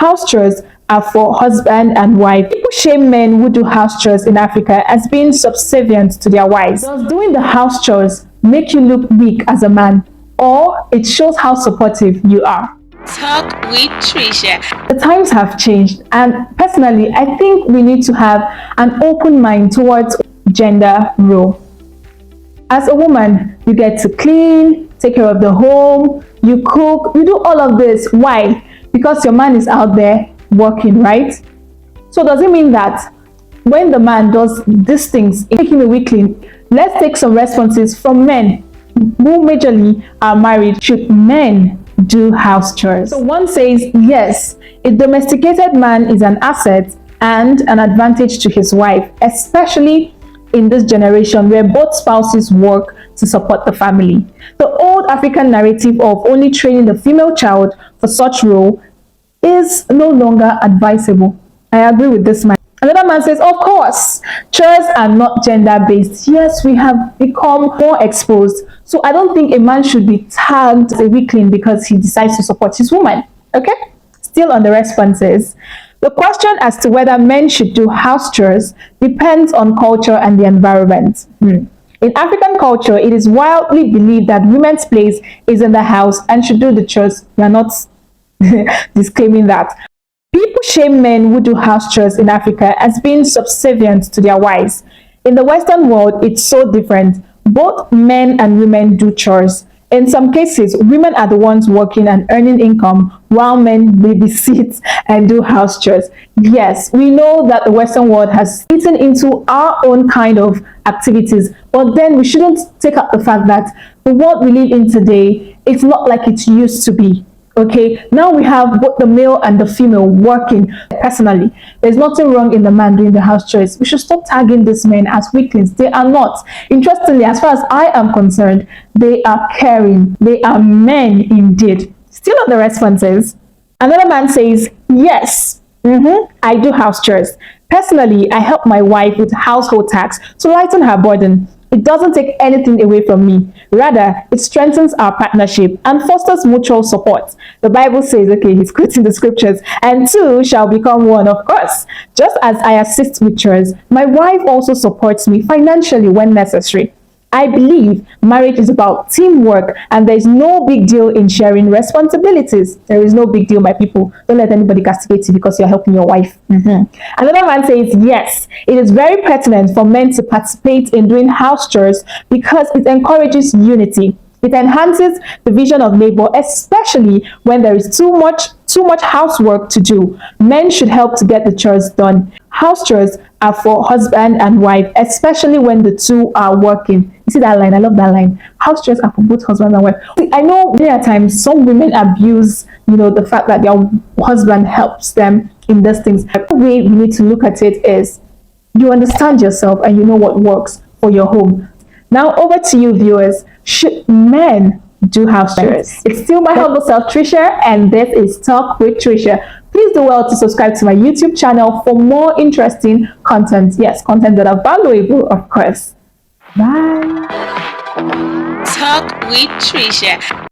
house chores are for husband and wife. People shame men who do house chores in Africa as being subservient to their wives. Does doing the house chores make you look weak as a man, or it shows how supportive you are? Talk with Trisha. The times have changed, and personally, I think we need to have an open mind towards gender role. As a woman, you get to clean, take care of the home, you cook, you do all of this. Why? Because your man is out there working, right? So does it mean that when the man does these things, making a weakling, let's take some responses from men who majorly are married. Should men do house chores? So one says, yes, a domesticated man is an asset and an advantage to his wife, especially in this generation where both spouses work to support the family. The old African narrative of only training the female child for such role is no longer advisable. I agree with this man. Another man says, of course, chores are not gender-based. Yes, we have become more exposed. So I don't think a man should be tagged as a weakling because he decides to support his woman. Okay? Still on the responses. The question as to whether men should do house chores depends on culture and the environment. In African culture, it is widely believed that women's place is in the house and should do the chores. We are not disclaiming that. People shame men who do house chores in Africa as being subservient to their wives. In the Western world, it's so different. Both men and women do chores. In some cases, women are the ones working and earning income while men babysit and do house chores. Yes, we know that the Western world has eaten into our own kind of activities, but then we shouldn't take up the fact that the world we live in today, it's not like it used to be. Okay, now we have both the male and the female working. Personally, there's nothing wrong in the man doing the house chores. We should stop tagging these men as weaklings. They are not. Interestingly, as far as I am concerned, they are caring. They are men indeed. Still on the responses, another man says, yes, I do house chores. Personally, I help my wife with household tasks to lighten her burden. It doesn't take anything away from me. Rather, it strengthens our partnership and fosters mutual support. The Bible says, okay, he's quoting the scriptures, and two shall become one, of course. Just as I assist with chores, my wife also supports me financially when necessary. I believe marriage is about teamwork, and there is no big deal in sharing responsibilities. There is no big deal, my people. Don't let anybody castigate you because you're helping your wife. Another man says, yes, it is very pertinent for men to participate in doing house chores because it encourages unity. It enhances the vision of labor, especially when there is too much housework to do. Men should help to get the chores done. House chores are for husband and wife, especially when the two are working. You see that line? I love that line. House chores are for both husband and wife. I know there are times some women abuse, the fact that their husband helps them in these things. The way we need to look at it is you understand yourself and you know what works for your home. Now over to you, viewers. Should men do house chores? It's still my humble self, Trisha, and this is Talk with Trisha. Please do well to subscribe to my YouTube channel for more interesting content. Yes, content that are valuable, of course. Bye. Talk with Trisha.